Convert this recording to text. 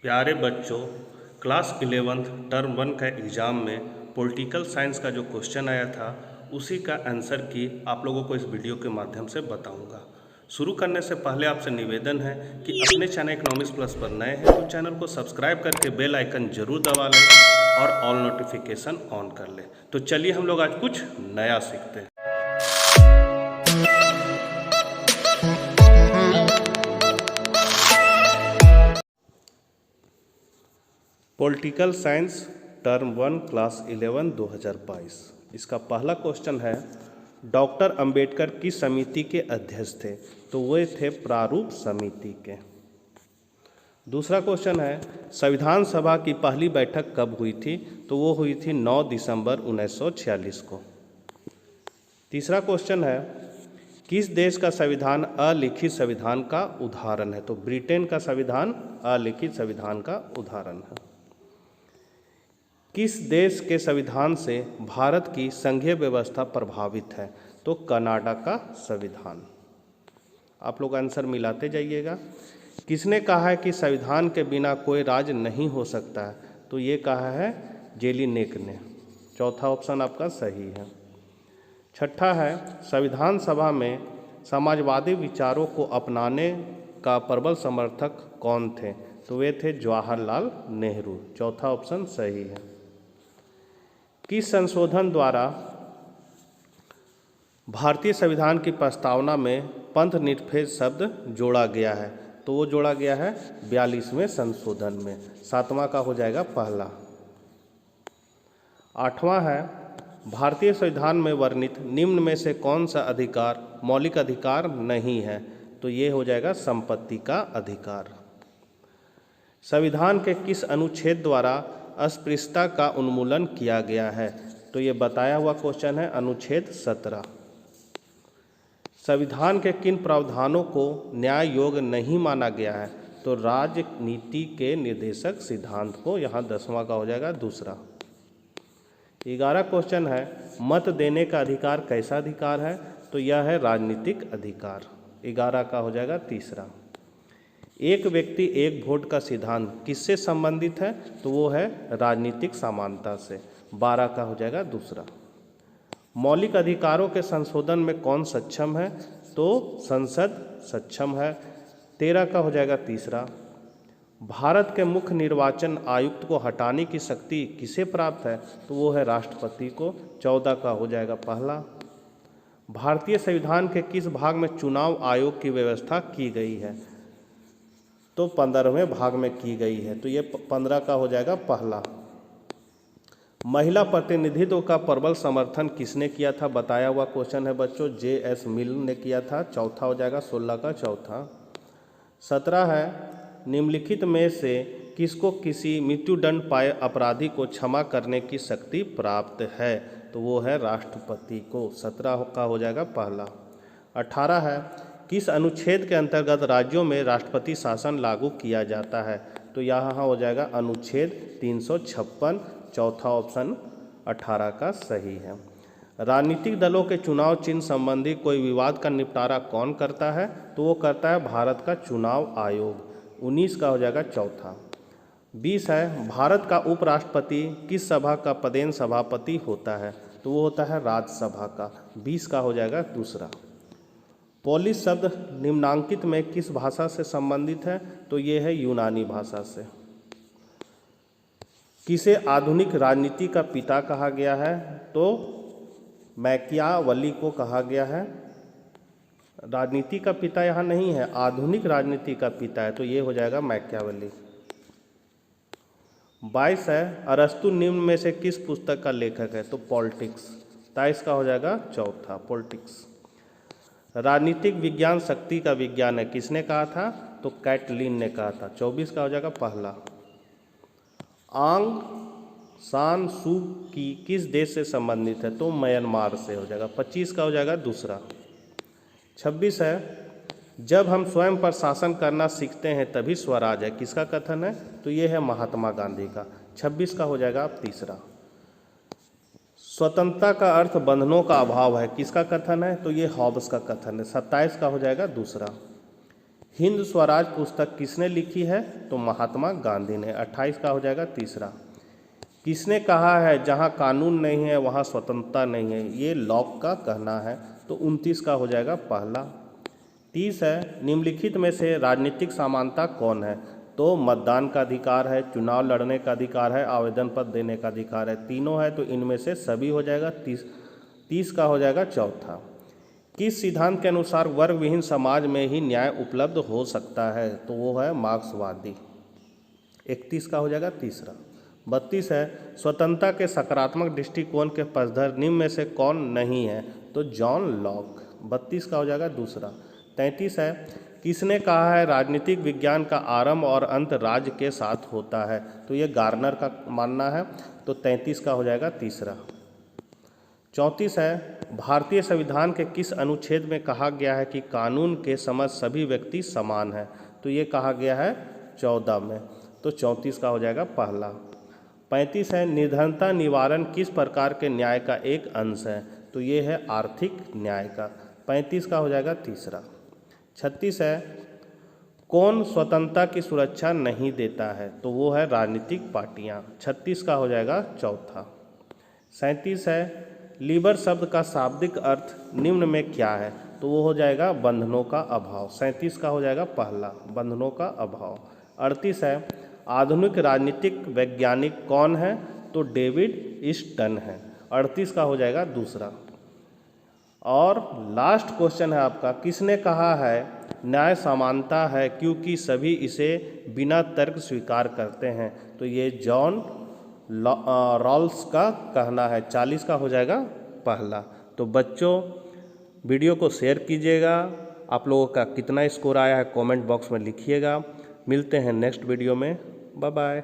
प्यारे बच्चों, class 11th term 1 का एग्ज़ाम में पॉलिटिकल साइंस का जो क्वेश्चन आया था उसी का आंसर की आप लोगों को इस वीडियो के माध्यम से बताऊंगा। शुरू करने से पहले आपसे निवेदन है कि अपने चैनल इकोनॉमिक्स प्लस पर नए हैं तो चैनल को सब्सक्राइब करके बेल आइकन जरूर दबा लें और ऑल नोटिफिकेशन ऑन कर लें। तो चलिए हम लोग आज कुछ नया सीखते हैं। Political science term 1 class 11 2022। इसका पहला क्वेश्चन है, डॉक्टर अंबेडकर किस समिति के अध्यक्ष थे? तो वे थे प्रारूप समिति के। दूसरा क्वेश्चन है, संविधान सभा की पहली बैठक कब हुई थी? तो वो हुई थी 9 दिसंबर 1946 को। तीसरा क्वेश्चन है, किस देश का संविधान अलिखित संविधान का उदाहरण है? तो ब्रिटेन का संविधान अलिखित संविधान का उदाहरण है। किस देश के संविधान से भारत की संघीय व्यवस्था प्रभावित है? तो कनाडा का संविधान। आप लोग आंसर मिलाते जाइएगा। किसने कहा है कि संविधान के बिना कोई राज्य नहीं हो सकता है? तो ये कहा है जेलिनेक ने। चौथा ऑप्शन आपका सही है। छठा है, संविधान सभा में समाजवादी विचारों को अपनाने का प्रबल समर्थक कौन थे? तो वे थे जवाहरलाल नेहरू। चौथा ऑप्शन सही है। किस संशोधन द्वारा भारतीय संविधान की प्रस्तावना में पंथ निरपेक्ष शब्द जोड़ा गया है? तो वो जोड़ा गया है 42वें संशोधन में। सातवां का हो जाएगा पहला। आठवां है, भारतीय संविधान में वर्णित निम्न में से कौन सा अधिकार मौलिक अधिकार नहीं है? तो ये हो जाएगा संपत्ति का अधिकार। संविधान के किस अनुच्छेद द्वारा अस्पृश्यता का उन्मूलन किया गया है? तो ये बताया हुआ क्वेश्चन है अनुच्छेद 17। संविधान के किन प्रावधानों को न्याय योग्य नहीं माना गया है? तो राजनीति के निर्देशक सिद्धांत को। यहाँ 10वां का हो जाएगा दूसरा। 11 क्वेश्चन है, मत देने का अधिकार कैसा अधिकार है? तो यह है राजनीतिक अधिकार। 11 का हो जाएगा तीसरा। एक व्यक्ति एक वोट का सिद्धांत किससे संबंधित है? तो वो है राजनीतिक समानता से। 12 का हो जाएगा दूसरा। मौलिक अधिकारों के संशोधन में कौन सक्षम है? तो संसद सक्षम है। 13 का हो जाएगा तीसरा। भारत के मुख्य निर्वाचन आयुक्त को हटाने की शक्ति किसे प्राप्त है? तो वो है राष्ट्रपति को। 14 का हो जाएगा पहला। भारतीय संविधान के किस भाग में चुनाव आयोग की व्यवस्था की गई है? तो 15वें भाग में की गई है। तो ये 15 का हो जाएगा पहला। महिला प्रतिनिधित्व का प्रबल समर्थन किसने किया था? बताया हुआ क्वेश्चन है बच्चों, J.S. मिल ने किया था। चौथा हो जाएगा 16 का चौथा। 17 है, निम्नलिखित में से किसको किसी मृत्युदंड पाए अपराधी को क्षमा करने की शक्ति प्राप्त है? तो वो है राष्ट्रपति को। 17 का हो जाएगा पहला। 18 है, किस अनुच्छेद के अंतर्गत राज्यों में राष्ट्रपति शासन लागू किया जाता है? तो यहाँ हो जाएगा अनुच्छेद 356। चौथा ऑप्शन 18 का सही है। राजनीतिक दलों के चुनाव चिन्ह संबंधी कोई विवाद का निपटारा कौन करता है? तो वो करता है भारत का चुनाव आयोग। 19 का हो जाएगा चौथा। 20 है, भारत का उपराष्ट्रपति किस सभा का पदेन सभापति होता है? तो वो होता है राज्यसभा का। 20 का हो जाएगा दूसरा। पोलिश शब्द निम्नांकित में किस भाषा से संबंधित है? तो ये है यूनानी भाषा से। किसे आधुनिक राजनीति का पिता कहा गया है? तो मैकियावली को कहा गया है। राजनीति का पिता यहाँ नहीं है, आधुनिक राजनीति का पिता है। तो ये हो जाएगा मैकियावली। 22 है, अरस्तु निम्न में से किस पुस्तक का लेखक है? तो पॉलिटिक्स। 23 का हो जाएगा चौथा पॉलिटिक्स। राजनीतिक विज्ञान शक्ति का विज्ञान है, किसने कहा था? तो कैटलिन ने कहा था। 24 का हो जाएगा पहला। आंग सान सू की किस देश से संबंधित है? तो म्यांमार से हो जाएगा। 25 का हो जाएगा दूसरा। 26 है, जब हम स्वयं पर शासन करना सीखते हैं तभी स्वराज है, किसका कथन है? तो ये है महात्मा गांधी का। 26 का हो जाएगा तीसरा। स्वतंत्रता का अर्थ बंधनों का अभाव है, किसका कथन है? तो ये हॉब्स का कथन है। 27 का हो जाएगा दूसरा। हिंद स्वराज पुस्तक किसने लिखी है? तो महात्मा गांधी ने। 28 का हो जाएगा तीसरा। किसने कहा है जहाँ कानून नहीं है वहाँ स्वतंत्रता नहीं है? ये लॉक का कहना है। तो 29 का हो जाएगा पहला। 30 है, निम्नलिखित में से राजनीतिक समानता कौन है? तो मतदान का अधिकार है, चुनाव लड़ने का अधिकार है, आवेदन पत्र देने का अधिकार है। तीनों है तो इनमें से सभी हो जाएगा। 30 का हो जाएगा चौथा। किस सिद्धांत के अनुसार वर्ग विहीन समाज में ही न्याय उपलब्ध हो सकता है? तो वो है मार्क्सवादी। 31 का हो जाएगा तीसरा। 32 है, स्वतंत्रता के सकारात्मक दृष्टिकोण के पक्षधर निम्न में से कौन नहीं है? तो जॉन लॉक। 32 का हो जाएगा दूसरा। 33 है, किसने कहा है राजनीतिक विज्ञान का आरंभ और अंत राज्य के साथ होता है? तो ये गार्नर का मानना है। तो 33 का हो जाएगा तीसरा। 34 है, भारतीय संविधान के किस अनुच्छेद में कहा गया है कि कानून के समझ सभी व्यक्ति समान है? तो ये कहा गया है 14 में। तो 34 का हो जाएगा पहला। 35 है, निर्धनता निवारण किस प्रकार के न्याय का एक अंश है? तो ये है आर्थिक न्याय का। 35 का हो जाएगा तीसरा। 36 है, कौन स्वतंत्रता की सुरक्षा नहीं देता है? तो वो है राजनीतिक पार्टियां। 36 का हो जाएगा चौथा। 37 है, लीबर शब्द का शाब्दिक अर्थ निम्न में क्या है? तो वो हो जाएगा बंधनों का अभाव। 37 का हो जाएगा पहला, बंधनों का अभाव। 38 है, आधुनिक राजनीतिक वैज्ञानिक कौन है? तो डेविड ईस्टन है। 38 का हो जाएगा दूसरा। और लास्ट क्वेश्चन है आपका, किसने कहा है न्याय समानता है क्योंकि सभी इसे बिना तर्क स्वीकार करते हैं? तो ये जॉन रॉल्स का कहना है। 40 का हो जाएगा पहला। तो बच्चों वीडियो को शेयर कीजिएगा। आप लोगों का कितना स्कोर आया है कमेंट बॉक्स में लिखिएगा। मिलते हैं नेक्स्ट वीडियो में। Bye bye.